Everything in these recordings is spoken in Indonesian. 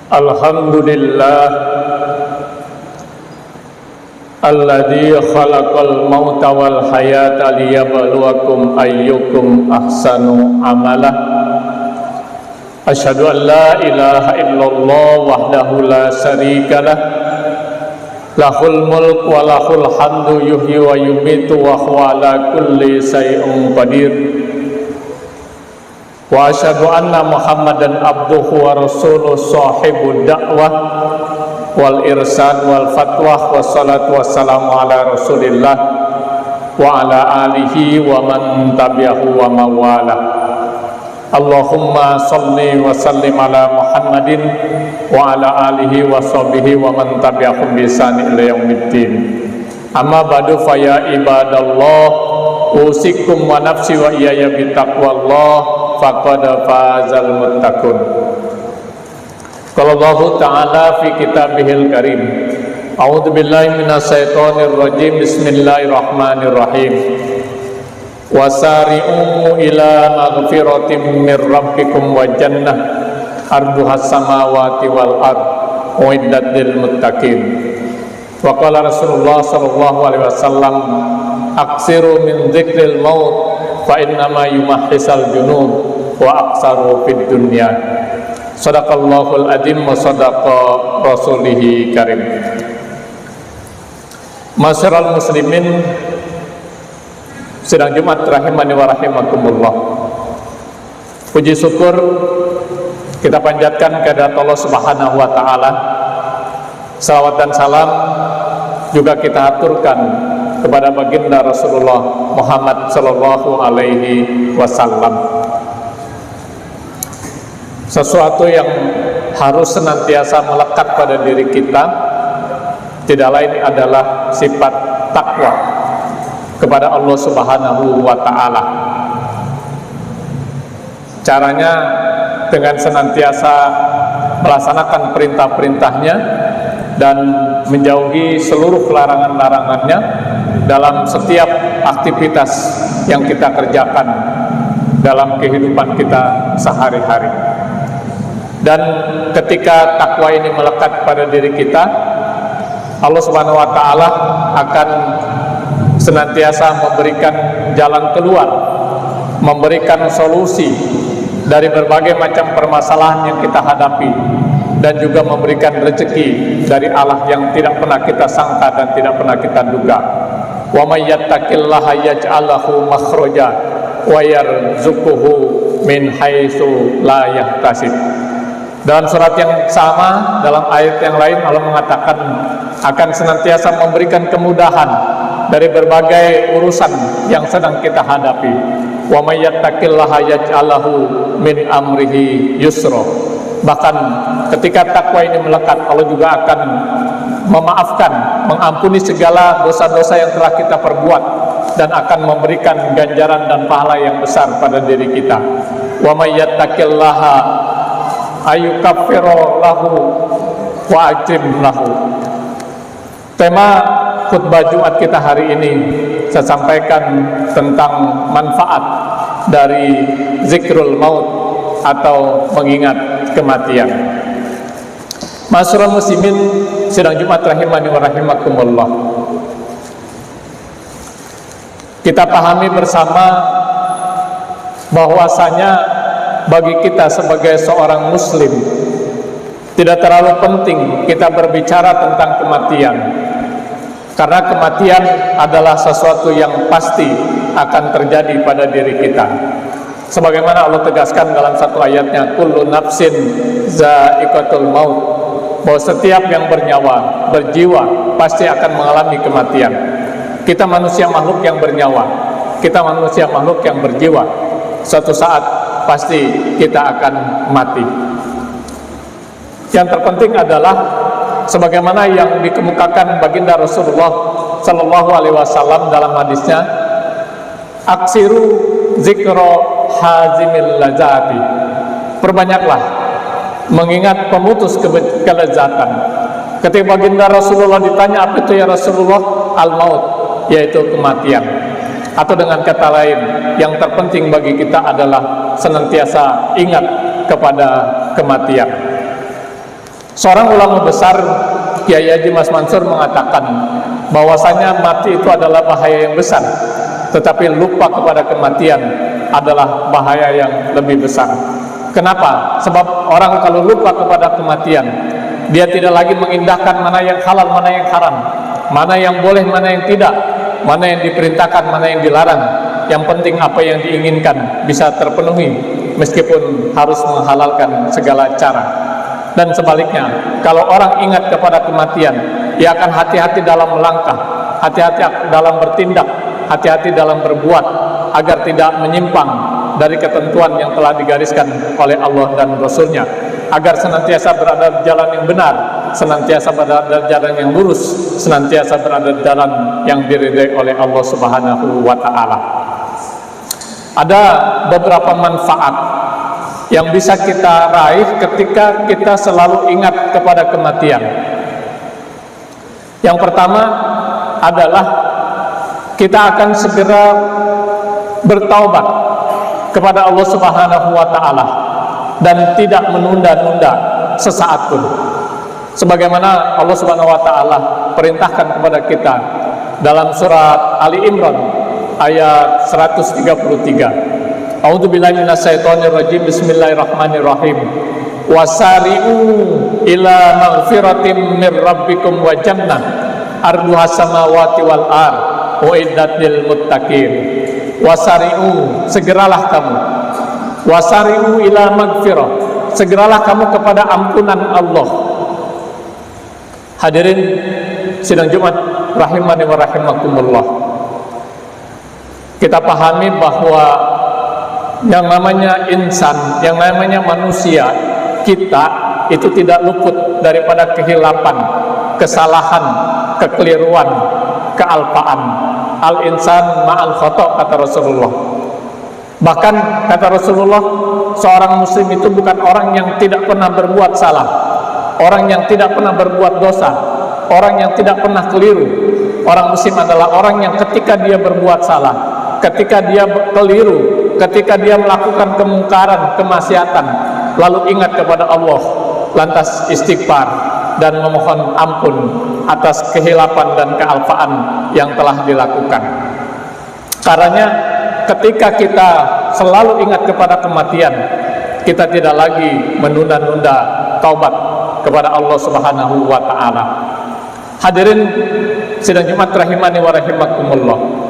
Alhamdulillah alladzi khalaqal mauta wal hayata liyabluwakum ayyukum ahsanu amala. Asyhadu an la ilaha illallah wahdahu la syarikalah, lahul mulk wa lahul hamdu yuhyi wa yumitu wa huwa ala kulli syai'in qadir. Wa asyhadu anna Muhammadan abduhu wa rasuluh sahibud da'wah wal irsan wal fatwah wassalatu wassalamu ala rasulillah wa ala alihi wa man tabi'ahu wa mawala. Allahumma salli wa sallim ala Muhammadin wa ala alihi wa sahbihi wa man tabi'ahum bi ihsan ila yaumiddin. Amma ba'du fa ya ibadallah, usikum wa nafsi wa iyaya bi taqwallah faqad fazal muttaqun. Qala Allah Ta'ala fi kitabihil karim. A'udzu billahi minasyaitonir rajim. Bismillahirrahmanirrahim. Wasari'u ila maghfiratin mir rabbikum wa jannah arduhas samawati wal ard uiddat lil muttaqin. Wa qala Rasulullah sallallahu alaihi wasallam, aksiru min dzikril maut fa innama yumahhisal junub wa aksaru fid dunya. Sadaqallahul adzim wa sadaqa rasulihi karim. Masyiral muslimin, sidang Jumat rahimani wa rahimakumullah. Puji syukur kita panjatkan kepada Allah Subhanahu wa taala. Salawat dan salam juga kita aturkan kepada baginda Rasulullah Muhammad sallallahu alaihi wasallam. Sesuatu yang harus senantiasa melekat pada diri kita tidak lain adalah sifat takwa kepada Allah Subhanahu wa ta'ala. Caranya dengan senantiasa melaksanakan perintah-perintahnya dan menjauhi seluruh larangan-larangannya dalam setiap aktivitas yang kita kerjakan dalam kehidupan kita sehari-hari. Dan ketika takwa ini melekat pada diri kita, Allah Subhanahu wa ta'ala akan senantiasa memberikan jalan keluar, memberikan solusi dari berbagai macam permasalahan yang kita hadapi, dan juga memberikan rezeki dari Allah yang tidak pernah kita sangka dan tidak pernah kita duga. Wa may yattaqillaha yaj'al lahu makhraja wa yarzuquhu min haitsu la yahtasib. Dalam surat yang sama, dalam ayat yang lain, Allah mengatakan akan senantiasa memberikan kemudahan dari berbagai urusan yang sedang kita hadapi. Wa may yattaqillaha yaj'al lahu min amrihi yusra. Bahkan ketika takwa ini melekat, Allah juga akan memaafkan, mengampuni segala dosa-dosa yang telah kita perbuat dan akan memberikan ganjaran dan pahala yang besar pada diri kita. Wa may yattaqillaha ayukaffiru lahu wa ajrim lahu. Tema khutbah Jumat kita hari ini saya sampaikan tentang manfaat dari zikrul maut atau mengingat kematian. Masyarul muslimin, sidang Jumat rahimani wa rahimakumullah. Kita pahami bersama bahwasanya bagi kita sebagai seorang muslim tidak terlalu penting kita berbicara tentang kematian, karena kematian adalah sesuatu yang pasti akan terjadi pada diri kita. Sebagaimana Allah tegaskan dalam satu ayatnya, kullu nafsin za'iqatul maut, bahwa setiap yang bernyawa, berjiwa pasti akan mengalami kematian. Kita manusia makhluk yang bernyawa, kita manusia makhluk yang berjiwa. Suatu saat pasti kita akan mati. Yang terpenting adalah sebagaimana yang dikemukakan baginda Rasulullah sallallahu alaihi wasallam dalam hadisnya, aksiru zikra hazimil lazati. Perbanyaklah mengingat pemutus kelezatan. Ketika baginda Rasulullah ditanya, apa itu ya Rasulullah? Al-maut, yaitu kematian. Atau dengan kata lain, yang terpenting bagi kita adalah senantiasa ingat kepada kematian. Seorang ulama besar, Kiai Haji Mas Mansur, mengatakan bahwasanya mati itu adalah bahaya yang besar, tetapi lupa kepada kematian adalah bahaya yang lebih besar. Kenapa? Sebab orang kalau lupa kepada kematian, dia tidak lagi mengindahkan mana yang halal, mana yang haram, mana yang boleh, mana yang tidak, mana yang diperintahkan, mana yang dilarang. Yang penting apa yang diinginkan bisa terpenuhi, meskipun harus menghalalkan segala cara. Dan sebaliknya, kalau orang ingat kepada kematian, ia akan hati-hati dalam melangkah, hati-hati dalam bertindak, hati-hati dalam berbuat, agar tidak menyimpang dari ketentuan yang telah digariskan oleh Allah dan Rasul-Nya, agar senantiasa berada di jalan yang benar, senantiasa berada di jalan yang lurus, senantiasa berada di jalan yang diridai oleh Allah Subhanahu wa Ta'ala. Ada beberapa manfaat yang bisa kita raih ketika kita selalu ingat kepada kematian. Yang pertama adalah kita akan segera bertaubat kepada Allah Subhanahu wa Ta'ala dan tidak menunda-nunda sesaat pun, sebagaimana Allah Subhanahu wa Ta'ala perintahkan kepada kita dalam surat Ali Imran ayat 133. A'udzubillahi minasyaitonirrajim. Bismillahirrahmanirrahim. Wasari'u ila maghfiratin mir rabbikum wa jannah arduhas samawati wal ard uiddat lil muttaqin. Wasari'u, segeralah kamu. Wasari'u ila maghfirah, segeralah kamu kepada ampunan Allah. Hadirin sidang Jumat rahimani wa rahimakumullah. Kita pahami bahwa yang namanya insan, yang namanya manusia, kita itu tidak luput daripada kehilapan, kesalahan, kekeliruan, kealpaan. Al-insan ma'al khata', kata Rasulullah. Bahkan kata Rasulullah, seorang muslim itu bukan orang yang tidak pernah berbuat salah, orang yang tidak pernah berbuat dosa, orang yang tidak pernah keliru. Orang muslim adalah orang yang ketika dia berbuat salah, ketika dia keliru, ketika dia melakukan kemungkaran, kemaksiatan, lalu ingat kepada Allah, lantas istighfar dan memohon ampun atas kehilapan dan kealpaan yang telah dilakukan. Karena ketika kita selalu ingat kepada kematian, kita tidak lagi menunda-nunda taubat kepada Allah Subhanahu wa Ta'ala. Hadirin sidang Jumat rahimani wa rahimakumullah.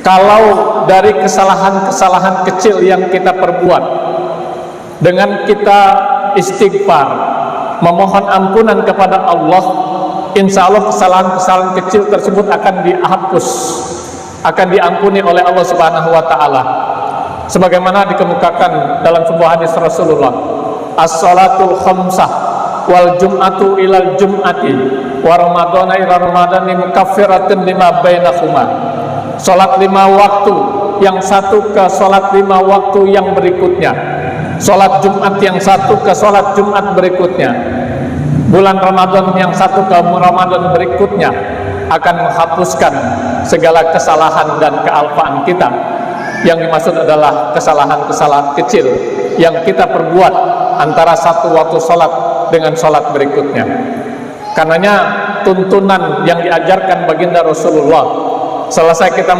Kalau dari kesalahan-kesalahan kecil yang kita perbuat, dengan kita istighfar, memohon ampunan kepada Allah, insya Allah kesalahan-kesalahan kecil tersebut akan dihapus, akan diampuni oleh Allah Subhanahu wa Ta'ala. Sebagaimana dikemukakan dalam sebuah hadis Rasulullah, as-salatul khamsah wal jum'atu ilal jum'ati wa ramadana ila ramadani mukaffiratun lima bainahuma. Salat 5 waktu yang satu ke salat 5 waktu yang berikutnya, salat Jumat yang satu ke salat Jumat berikutnya, bulan Ramadan yang satu ke Ramadan berikutnya, akan menghapuskan segala kesalahan dan kealpaan kita. Yang dimaksud adalah kesalahan-kesalahan kecil yang kita perbuat antara satu waktu salat dengan salat berikutnya. Karenanya tuntunan yang diajarkan baginda Rasulullah, selesai kita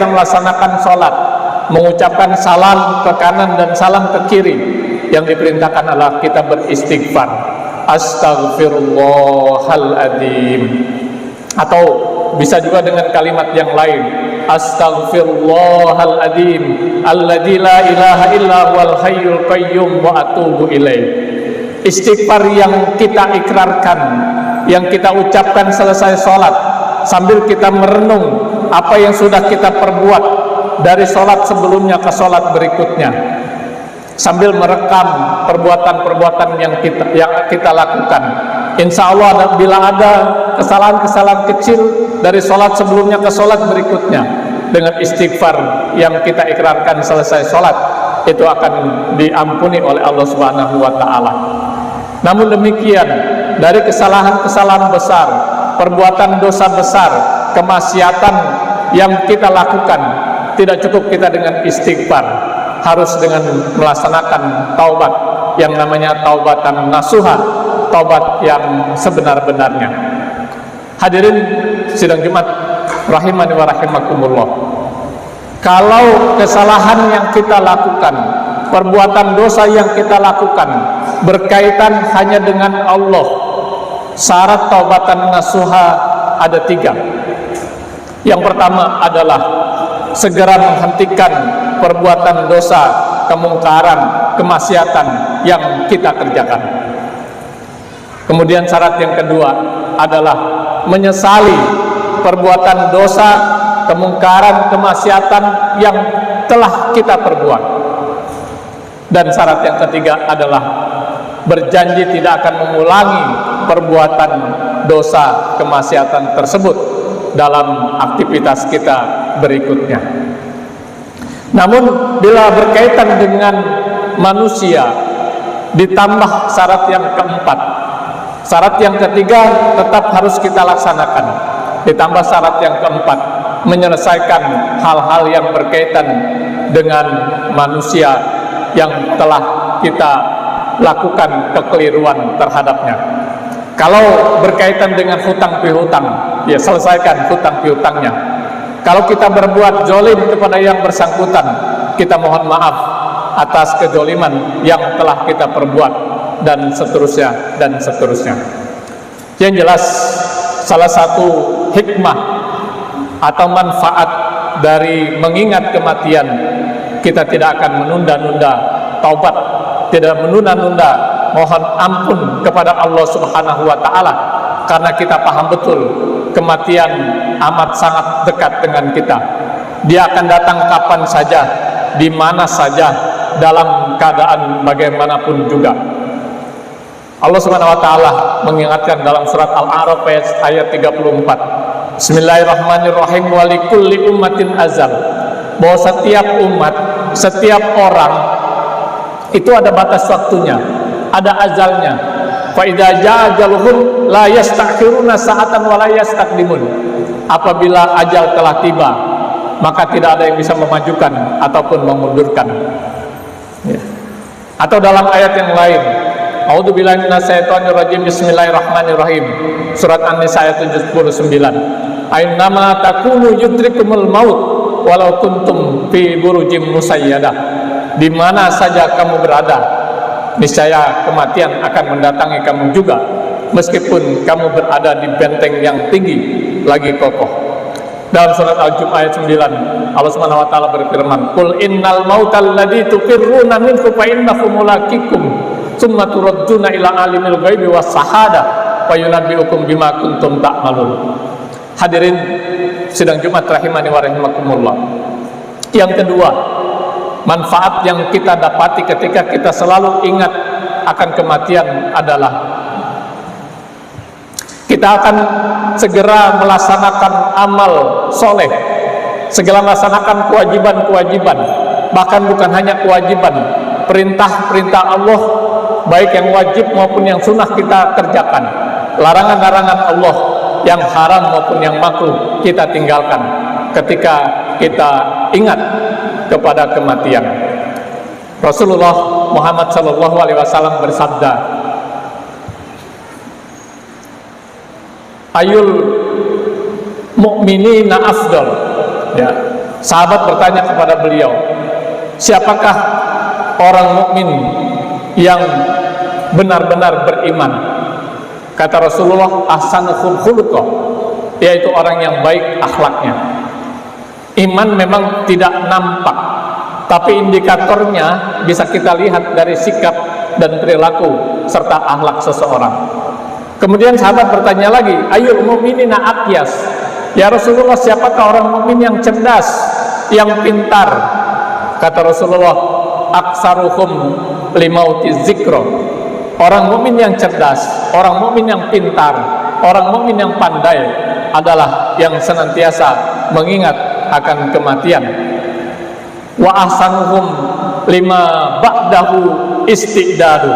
melaksanakan sholat, mengucapkan salam ke kanan dan salam ke kiri, yang diperintahkan adalah kita beristighfar, astaghfirullahaladzim, atau bisa juga dengan kalimat yang lain, astaghfirullahaladzim alladzi la ilaha illa huwal hayyul qayyum wa atubu ilaih. Istighfar yang kita ikrarkan, yang kita ucapkan selesai sholat, sambil kita merenung apa yang sudah kita perbuat dari sholat sebelumnya ke sholat berikutnya, sambil merekam perbuatan-perbuatan yang kita lakukan. Insya Allah bila ada kesalahan-kesalahan kecil dari sholat sebelumnya ke sholat berikutnya, dengan istighfar yang kita ikrarkan selesai sholat, itu akan diampuni oleh Allah Subhanahu wa Ta'ala. Namun demikian, dari kesalahan-kesalahan besar, perbuatan dosa besar, kemaksiatan yang kita lakukan, tidak cukup kita dengan istighfar, harus dengan melaksanakan taubat, yang namanya taubatan nasuha, taubat yang sebenar-benarnya. Hadirin sidang Jumat rahimani wa rahimakumullah. Kalau kesalahan yang kita lakukan, perbuatan dosa yang kita lakukan berkaitan hanya dengan Allah, syarat taubatan nasuha ada 3. Yang pertama adalah segera menghentikan perbuatan dosa, kemungkaran, kemaksiatan yang kita kerjakan. Kemudian syarat yang kedua adalah menyesali perbuatan dosa, kemungkaran, kemaksiatan yang telah kita perbuat. Dan syarat yang ketiga adalah berjanji tidak akan mengulangi perbuatan dosa, kemaksiatan tersebut dalam aktivitas kita berikutnya. Namun bila berkaitan dengan manusia, ditambah syarat yang keempat. Syarat yang ketiga tetap harus kita laksanakan, ditambah syarat yang keempat, menyelesaikan hal-hal yang berkaitan dengan manusia yang telah kita lakukan kekeliruan terhadapnya. Kalau berkaitan dengan hutang pihutang, ya selesaikan hutang pihutangnya. Kalau kita berbuat zalim kepada yang bersangkutan, kita mohon maaf atas kezaliman yang telah kita perbuat, dan seterusnya dan seterusnya. Yang jelas, salah satu hikmah atau manfaat dari mengingat kematian, kita tidak akan menunda-nunda taubat, tidak menunda-nunda mohon ampun kepada Allah Subhanahu wa Ta'ala, karena kita paham betul kematian amat sangat dekat dengan kita. Dia akan datang kapan saja, di mana saja, dalam keadaan bagaimanapun juga. Allah Subhanahu wa Ta'ala mengingatkan dalam surat Al-A'raf ayat 34. Bismillahirrahmanirrahim. Wa likulli ummatin azal. Bahwa setiap umat, setiap orang itu ada batas waktunya, ada azalnya. Fa idza jaa ajaluhum la yastakhiruna sa'atan wa la yastaqdimun. Apabila ajal telah tiba, maka tidak ada yang bisa memajukan ataupun memundurkan. Ya. Atau dalam ayat yang lain, A'udzubillahi minasyaitonirrajim. Bismillahirrahmanirrahim. Surat An-Nisa ayat 79. Ainnama takunu yudrikumul maut walau kuntum fi burujim musayyadah. Di mana saja kamu berada, niscaya kematian akan mendatangi kamu juga, meskipun kamu berada di benteng yang tinggi lagi kokoh. Dalam surat Al-Jumu'ah ayat 9, Allah Subhanahu wa Ta'ala berfirman, "Qul innal mautal ladzi tufirruna minhu fa innahu mulaqikum, tsumma turadduna ila alimil ghaibi was syahada fa yunabbi'ukum bima kuntum ta'malun." Hadirin sidang Jumat rahimani wa rahimakumullah. Yang kedua, manfaat yang kita dapati ketika kita selalu ingat akan kematian adalah kita akan segera melaksanakan amal soleh, segera melaksanakan kewajiban-kewajiban, bahkan bukan hanya kewajiban, perintah-perintah Allah, baik yang wajib maupun yang sunnah kita kerjakan, larangan-larangan Allah yang haram maupun yang makruh kita tinggalkan ketika kita ingat kepada kematian. Rasulullah Muhammad SAW bersabda, Ayul mu'minina afdal. Ya, sahabat bertanya kepada beliau, siapakah orang mukmin yang benar-benar beriman? Kata Rasulullah, ahsanuhum khuluqa, yaitu orang yang baik akhlaknya. Iman memang tidak nampak, tapi indikatornya bisa kita lihat dari sikap dan perilaku serta akhlak seseorang. Kemudian sahabat bertanya lagi, ayul mu'minina aqyas. Ya Rasulullah, siapakah orang mukmin yang cerdas, yang pintar? Kata Rasulullah, aksaruhum limauti zikro. Orang mukmin yang cerdas, orang mukmin yang pintar, orang mukmin yang pandai adalah yang senantiasa mengingat akan kematian. Wa ahsanuhum lima ba'dahu istidadu,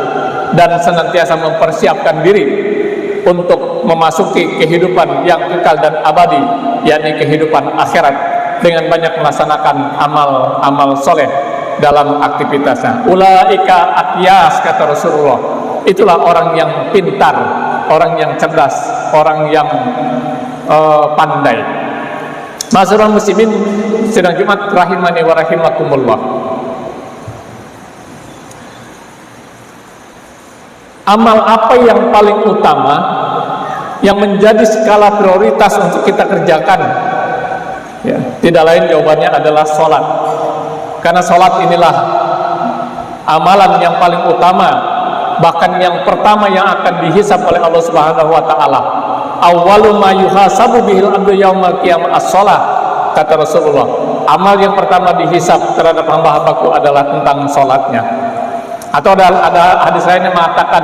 dan senantiasa mempersiapkan diri untuk memasuki kehidupan yang kekal dan abadi, yakni kehidupan akhirat, dengan banyak melaksanakan amal-amal soleh dalam aktivitasnya. Ulaika akyas, kata Rasulullah. Itulah orang yang pintar, orang yang cerdas, orang yang pandai. Ma'asyiral muslimin sidang Jumat rahimani wa rahimakumullah. Amal apa yang paling utama yang menjadi skala prioritas untuk kita kerjakan? Ya, tidak lain jawabannya adalah sholat. Karena sholat inilah amalan yang paling utama, bahkan yang pertama yang akan dihisab oleh Allah Subhanahu wa taala. Awwalu ma yuhasabu bihil abdu yaumal qiyamah as-shalah, kata Rasulullah. Amal yang pertama dihisab terhadap hamba-hambaku adalah tentang sholatnya. Atau ada hadis lain yang mengatakan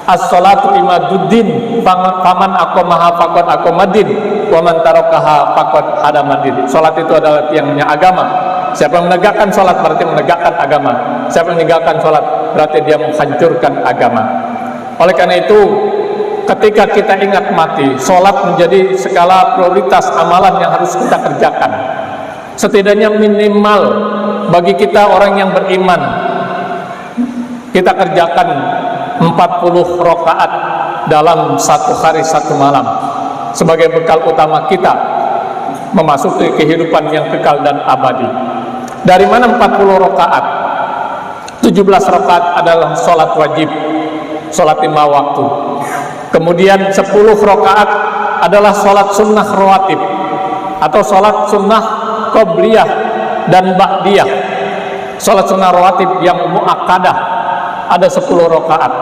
as-sholatu imaduddin, faman aqamaha faqad aqamadin wa man tarakaha faqad hadamadin. Salat itu adalah tiangnya agama. Siapa yang menegakkan salat berarti menegakkan agama. Siapa yang meninggalkan salat berarti dia menghancurkan agama. Oleh karena itu, ketika kita ingat mati, salat menjadi skala prioritas amalan yang harus kita kerjakan. Setidaknya minimal bagi kita orang yang beriman, kita kerjakan 40 rakaat dalam satu hari satu malam sebagai bekal utama kita memasuki kehidupan yang kekal dan abadi. Dari mana 40 rakaat? 17 rakaat adalah sholat wajib, sholat 5 waktu. Kemudian 10 rakaat adalah sholat sunnah rawatib atau sholat sunnah qobliyah dan ba'diyah. Sholat sunnah rawatib yang muakkadah ada 10 rakaat.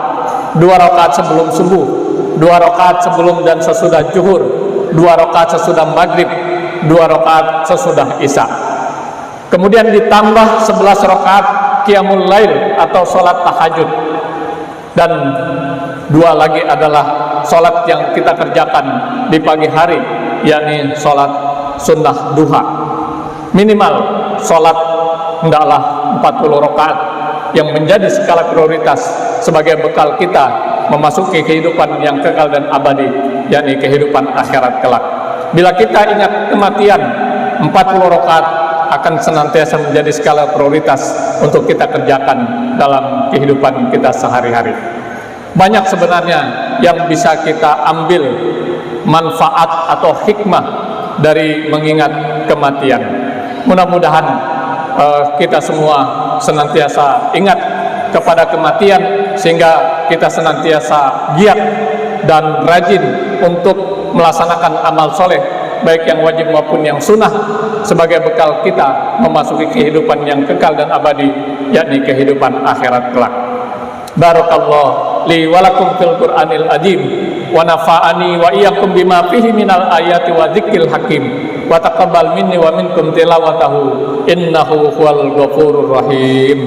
2 rakaat sebelum subuh, 2 rakaat sebelum dan sesudah zuhur, 2 rakaat sesudah maghrib, 2 rakaat sesudah isya. Kemudian ditambah 11 rakaat qiyamul lail atau sholat tahajud, dan 2 lagi adalah sholat yang kita kerjakan di pagi hari, yakni sholat sunnah duha. Minimal sholat hendaklah 40 rakaat yang menjadi skala prioritas sebagai bekal kita memasuki kehidupan yang kekal dan abadi, yakni kehidupan akhirat kelak. Bila kita ingat kematian, 40 rakaat akan senantiasa menjadi skala prioritas untuk kita kerjakan dalam kehidupan kita sehari-hari. Banyak sebenarnya yang bisa kita ambil manfaat atau hikmah dari mengingat kematian. Mudah-mudahan kita semua senantiasa ingat kepada kematian sehingga kita senantiasa giat dan rajin untuk melaksanakan amal soleh, baik yang wajib maupun yang sunnah, sebagai bekal kita memasuki kehidupan yang kekal dan abadi, yakni kehidupan akhirat kelak. Barakallahu li wa lakum fil Qur'anil azim wa nafa'ani wa iyyakum bima fihi minal ayati wa dzikril hakim wa taqabbal minni wa minkum tilawatahu innahu huwal ghafurur rahim.